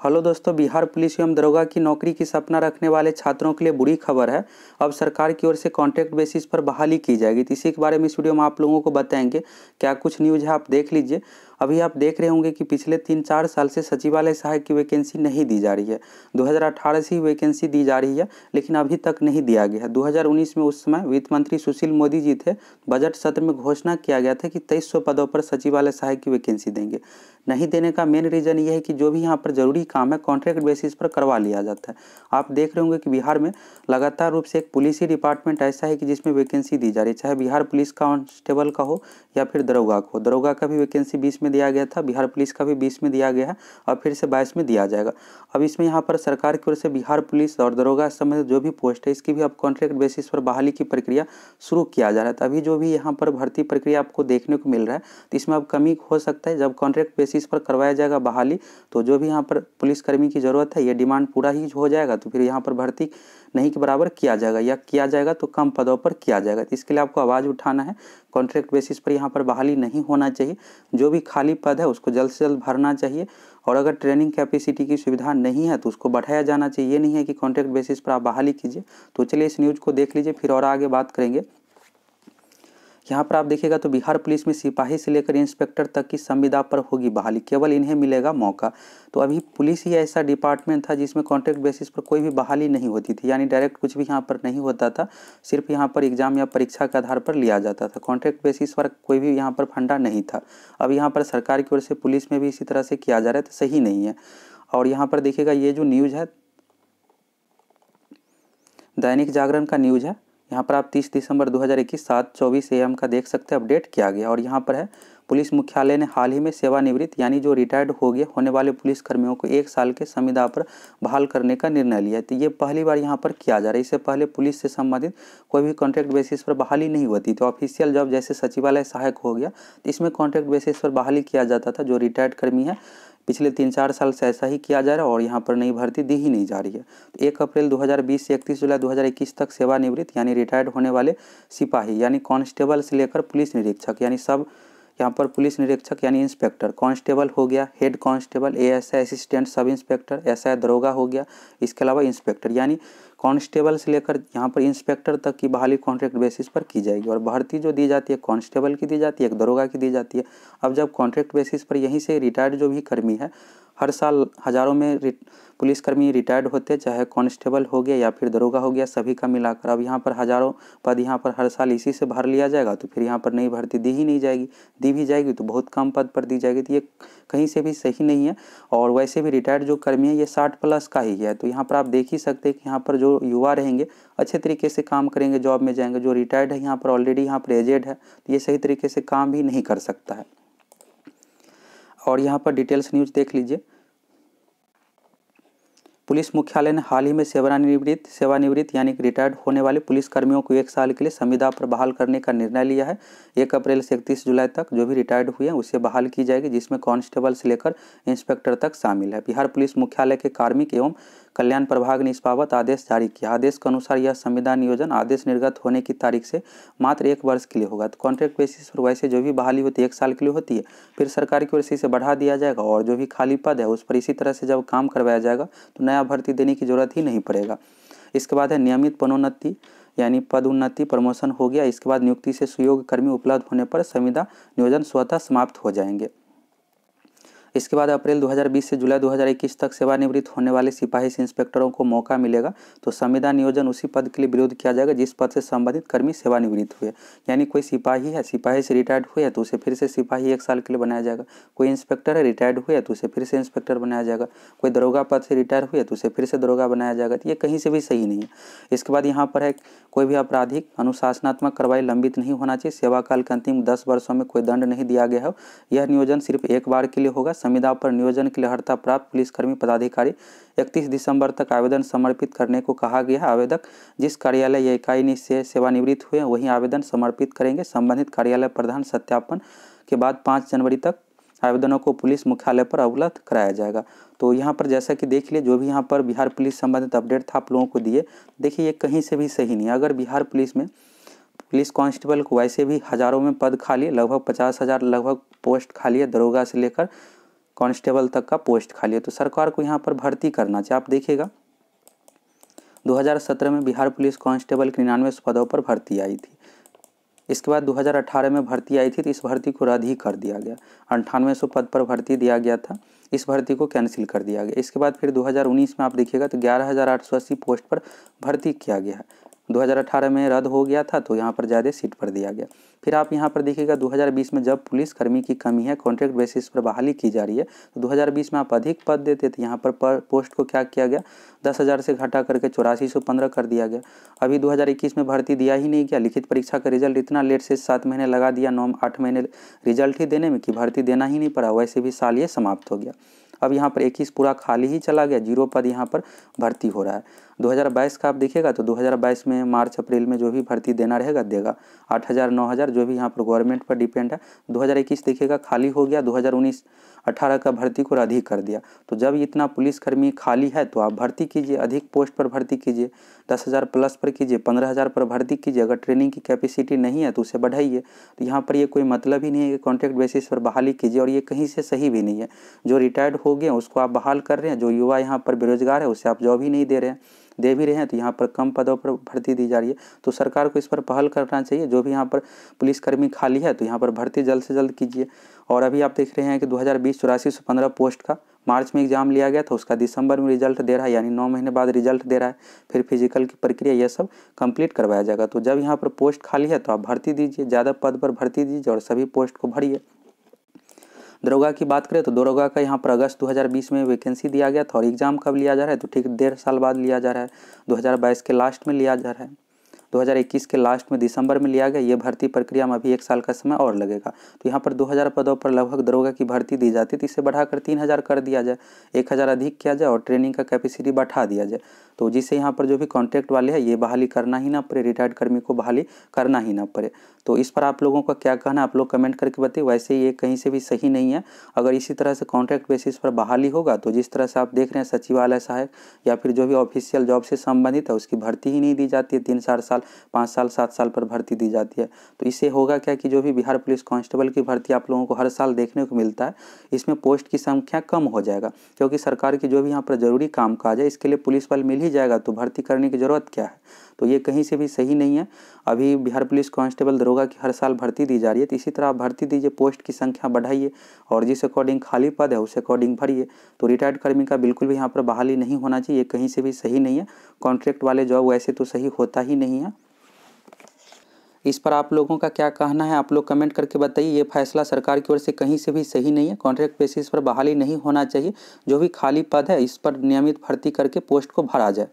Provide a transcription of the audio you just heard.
Hello दोस्तों, Bihar police एवं दरोगा की नौकरी की सपना रखने वाले छात्रों के लिए बुरी खबर है। अब सरकार की ओर से कॉन्ट्रैक्ट बेसिस पर बहाली की जाएगी। तो इसी के बारे में इस वीडियो में आप लोगों को बताएंगे। क्या कुछ न्यूज़ है, आप देख लीजिए। अभी आप देख रहे होंगे कि पिछले 3-4 साल से सचिवालय सहायक की वैकेंसी नहीं दी जा रही है। 2018 से ही वैकेंसी दी जा रही है, लेकिन अभी तक नहीं दिया गया है। 2019 में उस समय वित्त मंत्री सुशील मोदी जी थे। बजट सत्र में घोषणा किया गया था कि 2300 पदों पर सचिवालय सहायक की वैकेंसी देंगे। नहीं देने का मेन रीज़न ये है कि जो भी यहाँ पर ज़रूरी काम है कॉन्ट्रैक्ट बेसिस पर करवा लिया जाता है। आप देख रहे होंगे कि बिहार में लगातार रूप से एक पुलिस ही डिपार्टमेंट ऐसा है कि जिसमें वैकेंसी दी जा रही है, चाहे बिहार पुलिस कांस्टेबल का हो या फिर दरोगा का हो। दरोगा का भी वैकेंसी 20 में दिया गया था, बिहार पुलिस का भी 20 में दिया गया है और फिर से 22 में दिया जाएगा। अब इसमें यहाँ पर सरकार की ओर से बिहार पुलिस और दरोगा संबंधित जो भी पोस्ट है इसकी भी अब कॉन्ट्रैक्ट बेसिस पर बहाली की प्रक्रिया शुरू किया जा रहा है। तो अभी जो भी यहाँ पर भर्ती प्रक्रिया आपको देखने को मिल रहा है, तो इसमें अब कमी हो सकता है। जब कॉन्ट्रैक्ट बेसिस पर करवाया जाएगा बहाली, तो जो भी यहाँ पर पुलिसकर्मी की ज़रूरत है ये डिमांड पूरा ही हो जाएगा, तो फिर यहाँ पर भर्ती नहीं के बराबर किया जाएगा, या किया जाएगा तो कम पदों पर किया जाएगा। तो इसके लिए आपको आवाज़ उठाना है। कॉन्ट्रैक्ट बेसिस पर यहाँ पर बहाली नहीं होना चाहिए। जो भी खाली पद है उसको जल्द से जल्द भरना चाहिए, और अगर ट्रेनिंग कैपेसिटी की सुविधा नहीं है तो उसको बढ़ाया जाना चाहिए। ये नहीं है कि कॉन्ट्रैक्ट बेसिस पर आप बहाली कीजिए। तो चलिए इस न्यूज़ को देख लीजिए, फिर और आगे बात करेंगे। यहाँ पर आप देखिएगा तो बिहार पुलिस में सिपाही से लेकर इंस्पेक्टर तक की संविदा पर होगी बहाली, केवल इन्हें मिलेगा मौका। तो अभी पुलिस ही ऐसा डिपार्टमेंट था जिसमें कॉन्ट्रैक्ट बेसिस पर कोई भी बहाली नहीं होती थी, यानी डायरेक्ट कुछ भी यहाँ पर नहीं होता था। सिर्फ यहाँ पर एग्जाम या परीक्षा के आधार पर लिया जाता था। कॉन्ट्रैक्ट बेसिस पर कोई भी यहाँ पर फंडा नहीं था। अब यहाँ पर सरकार की ओर से पुलिस में भी इसी तरह से किया जा रहा है, तो सही नहीं है। और यहाँ पर देखिएगा ये जो न्यूज़ है दैनिक जागरण का न्यूज़ है, यहाँ पर आप 30 दिसंबर 2021 7:24 AM का देख सकते हैं, अपडेट किया गया। और यहाँ पर है पुलिस मुख्यालय ने हाल ही में सेवानिवृत्त यानी जो रिटायर्ड हो गए होने वाले पुलिस कर्मियों को 1 साल के संविदा पर बहाल करने का निर्णय लिया है। तो ये पहली बार यहाँ पर किया जा रहा है। इससे पहले पुलिस से संबंधित कोई भी कॉन्ट्रैक्ट बेसिस पर बहाली नहीं होती। तो ऑफिशियल जॉब जैसे सचिवालय सहायक हो गया, तो इसमें कॉन्ट्रैक्ट बेसिस पर बहाली किया जाता था। जो रिटायर्ड कर्मी है पिछले 3-4 साल से ऐसा ही किया जा रहा है, और यहाँ पर नई भर्ती दी ही नहीं जा रही है। तो 1 अप्रैल 2020 से 31 जुलाई 2021 तक सेवानिवृत्त यानी रिटायर्ड होने वाले सिपाही यानी कांस्टेबल से लेकर पुलिस निरीक्षक यानी सब, यहाँ पर पुलिस निरीक्षक यानी इंस्पेक्टर, कांस्टेबल हो गया, head constable, ASI assistant sub inspector, SI दरोगा हो गया, इसके अलावा इंस्पेक्टर, यानी कांस्टेबल से लेकर यहाँ पर इंस्पेक्टर तक की बहाली कॉन्ट्रैक्ट बेसिस पर की जाएगी। और भर्ती जो दी जाती है कांस्टेबल की दी जाती है, एक दरोगा की दी जाती है। अब जब कॉन्ट्रैक्ट बेसिस पर यहीं से रिटायर्ड जो भी कर्मी है, हर साल हज़ारों में पुलिसकर्मी रिटायर्ड होते हैं, चाहे कांस्टेबल हो गया या फिर दरोगा हो गया, सभी का मिलाकर। अब यहाँ पर हज़ारों पद यहाँ पर हर साल इसी से भर लिया जाएगा, तो फिर यहाँ पर नई भर्ती दी ही नहीं जाएगी। दी भी जाएगी तो बहुत कम पद पर दी जाएगी। तो ये कहीं से भी सही नहीं है। और वैसे भी रिटायर्ड जो कर्मी है ये 60+ का ही है। तो यहाँ पर आप देख ही सकते हैं कि यहाँ पर जो युवा रहेंगे अच्छे तरीके से काम करेंगे, जॉब में जाएंगे। जो रिटायर्ड है यहाँ पर ऑलरेडी यहाँ पर एजेड है, तो ये सही तरीके से काम भी नहीं कर सकता है। और यहाँ पर डिटेल्स न्यूज़ देख लीजिए। पुलिस मुख्यालय ने हाल ही में सेवानिवृत्त यानी कि रिटायर्ड होने वाले पुलिस कर्मियों को 1 साल के लिए संविदा पर बहाल करने का निर्णय लिया है। 1 अप्रैल से 31 जुलाई तक जो भी रिटायर्ड हुए हैं उसे बहाल की जाएगी, जिसमें कांस्टेबल से लेकर इंस्पेक्टर तक शामिल है। बिहार पुलिस मुख्यालय के कार्मिक एवं कल्याण प्रभाग ने इस बाबत आदेश जारी किया। आदेश के अनुसार यह संविदा नियोजन आदेश निर्गत होने की तारीख से मात्र 1 वर्ष के लिए होगा। तो कॉन्ट्रैक्ट बेसिस पर वैसे जो भी बहाली होती है 1 साल के लिए होती है, फिर सरकार की ओर से इसे बढ़ा दिया जाएगा। और जो भी खाली पद है उस पर इसी तरह से जब काम करवाया जाएगा तो नया भर्ती देने की जरूरत ही नहीं पड़ेगा। इसके बाद है नियमित पदोन्नति यानी पद उन्नति प्रमोशन हो गया। इसके बाद नियुक्ति से सुयोग्य कर्मी उपलब्ध होने पर संविदा नियोजन स्वतः समाप्त हो जाएंगे। इसके बाद अप्रैल 2020 से जुलाई 2021 तक सेवानिवृत्त होने वाले सिपाही से इंस्पेक्टरों को मौका मिलेगा। तो संविदा नियोजन उसी पद के लिए विरोध किया जाएगा जिस पद से संबंधित कर्मी सेवानिवृत्त हुए। यानी कोई सिपाही है, सिपाही से रिटायर्ड हुए तो उसे फिर से सिपाही 1 साल के लिए बनाया जाएगा। कोई इंस्पेक्टर है, रिटायर्ड हुए तो उसे फिर से इंस्पेक्टर बनाया जाएगा। कोई दरोगा पद से रिटायर हुए तो उसे फिर से दरोगा बनाया जाएगा। तो ये कहीं से भी सही नहीं है। इसके बाद यहाँ पर है कोई भी आपराधिक अनुशासनात्मक कार्रवाई लंबित नहीं होना चाहिए। सेवा काल के अंतिम 10 वर्षों में कोई दंड नहीं दिया गया है। यह नियोजन सिर्फ 1 बार के लिए होगा। संविदा पर नियोजन के लिए अर्हता प्राप्त पुलिसकर्मी पदाधिकारी 31 दिसंबर तक आवेदन समर्पित करने को कहा गया है। आवेदक जिस कार्यालय या इकाई से सेवानिवृत्त हुए वहीं आवेदन समर्पित करेंगे। संबंधित कार्यालय प्रधान सत्यापन के बाद 5 जनवरी तक आवेदनों को पुलिस मुख्यालय पर उपलब्ध कराया जाएगा। तो यहाँ पर जैसा कि देख लिए, जो भी यहाँ पर बिहार पुलिस संबंधित अपडेट था आप लोगों को दिए। देखिए ये कहीं से भी सही नहीं है। अगर बिहार पुलिस में पुलिस कांस्टेबल को वैसे भी हज़ारों में पद खाली, लगभग 50,000 लगभग पोस्ट खाली है, दरोगा से लेकर कांस्टेबल तक का पोस्ट खाली है। तो सरकार को यहाँ पर भर्ती करना चाहिए। आप देखिएगा 2017 में बिहार पुलिस कांस्टेबल के 99 पदों पर भर्ती आई थी। इसके बाद 2018 में भर्ती आई थी, तो इस भर्ती को रद्द ही कर दिया गया। 9800 पद पर भर्ती दिया गया था, इस भर्ती को कैंसिल कर दिया गया। इसके बाद फिर 2019 में आप देखिएगा तो 11880 पोस्ट पर भर्ती किया गया है। 2018 में रद्द हो गया था, तो यहाँ पर ज़्यादा सीट पर दिया गया। फिर आप यहाँ पर देखिएगा 2020 में जब पुलिसकर्मी की कमी है, कॉन्ट्रैक्ट बेसिस पर बहाली की जा रही है, तो 2020 में आप अधिक पद देते थे, यहाँ पर पोस्ट को क्या किया गया, 10,000 से घटा करके 8415 कर दिया गया। अभी 2021 में भर्ती दिया ही नहीं गया। लिखित परीक्षा का रिजल्ट इतना लेट से 7 महीने लगा दिया, 9-8 महीने रिजल्ट ही देने में कि भर्ती देना ही नहीं पड़ा। वैसे भी साल ये समाप्त हो गया। अब यहाँ पर 21 पूरा खाली ही चला गया, 0 पद यहाँ पर भर्ती हो रहा है। 2022 का आप देखिएगा तो 2022 में मार्च अप्रैल में जो भी भर्ती देना रहेगा देगा, 8,000 9,000 जो भी यहाँ पर गवर्नमेंट पर डिपेंड है। 2021 देखिएगा खाली हो गया, 2019-18 का भर्ती को रद्द ही कर दिया। तो जब इतना पुलिसकर्मी खाली है तो आप भर्ती कीजिए, अधिक पोस्ट पर भर्ती कीजिए, 10,000 प्लस पर कीजिए, 15,000 पर भर्ती कीजिए। अगर ट्रेनिंग की कैपेसिटी नहीं है तो उसे बढ़ाइए। तो यहाँ पर ये कोई मतलब ही नहीं है कि कॉन्ट्रैक्ट बेसिस पर बहाली कीजिए, और ये कहीं से सही भी नहीं है। जो रिटायर्ड हो गए उसको आप बहाल कर रहे हैं, जो युवा यहाँ पर बेरोजगार है उसे आप जॉब ही नहीं दे रहे हैं, दे भी रहे हैं तो यहाँ पर कम पदों पर भर्ती दी जा रही है। तो सरकार को इस पर पहल करना चाहिए। जो भी यहाँ पर पुलिसकर्मी खाली है तो यहाँ पर भर्ती जल्द से जल्द कीजिए। और अभी आप देख रहे हैं कि 2020 8415 पोस्ट का मार्च में एग्जाम लिया गया था, उसका दिसंबर में रिजल्ट दे रहा है, यानी 9 महीने बाद रिजल्ट दे रहा है। फिर फिजिकल की प्रक्रिया यह सब कंप्लीट करवाया जाएगा। तो जब यहाँ पर पोस्ट खाली है तो आप भर्ती दीजिए, ज़्यादा पद पर भर्ती दीजिए और सभी पोस्ट को भरिए। दरोगा की बात करें तो दरोगा का यहाँ पर अगस्त 2020 में वैकेंसी दिया गया था, और एग्ज़ाम कब लिया जा रहा है तो ठीक 1.5 साल बाद लिया जा रहा है। 2022 के लास्ट में लिया जा रहा है, 2021 के लास्ट में दिसंबर में लिया गया। ये भर्ती प्रक्रिया में अभी 1 साल का समय और लगेगा। तो यहाँ पर 2000 पदों पर लगभग दरोगा की भर्ती दी जाती है, तो इसे बढ़ाकर 3000 कर दिया जाए, 1000 अधिक किया जाए और ट्रेनिंग का कैपेसिटी बढ़ा दिया जाए। तो जिससे यहाँ पर जो भी कॉन्ट्रैक्ट वाले हैं ये बहाली करना ही ना पड़े, रिटायर्ड कर्मी को बहाली करना ही ना पड़े। तो इस पर आप लोगों का क्या कहना है, आप लोग कमेंट करके बताइए। वैसे ये कहीं से भी सही नहीं है। अगर इसी तरह से कॉन्ट्रैक्ट बेसिस पर बहाली होगा तो जिस तरह से आप देख रहे हैं सचिवालय सहायक या फिर जो भी ऑफिशियल जॉब से संबंधित है उसकी भर्ती ही नहीं दी जाती है, 3-4 साल 5 साल 7 साल पर भर्ती दी जाती है। तो इससे होगा क्या कि जो भी बिहार पुलिस कांस्टेबल की भर्ती आप लोगों को हर साल देखने को मिलता है, इसमें पोस्ट की संख्या कम हो जाएगा, क्योंकि सरकार की जो भी यहाँ पर जरूरी काम काज है इसके लिए पुलिस बल मिल ही जाएगा, तो भर्ती करने की ज़रूरत क्या है। तो ये कहीं से भी सही नहीं है। अभी बिहार पुलिस कांस्टेबल दरोगा की हर साल भर्ती दी जा रही है, तो इसी तरह आप भर्ती दीजिए, पोस्ट की संख्या बढ़ाइए और जिस अकॉर्डिंग खाली पद है उस अकॉर्डिंग भरिए। तो रिटायर्ड कर्मी का बिल्कुल भी यहाँ पर बहाली नहीं होना चाहिए, ये कहीं से भी सही नहीं है। कॉन्ट्रैक्ट वाले जॉब वैसे तो सही होता ही नहीं है। इस पर आप लोगों का क्या कहना है, आप लोग कमेंट करके बताइए। ये फैसला सरकार की ओर से कहीं से भी सही नहीं है। कॉन्ट्रैक्ट बेसिस पर बहाली नहीं होना चाहिए। जो भी खाली पद है इस पर नियमित भर्ती करके पोस्ट को भरा जाए।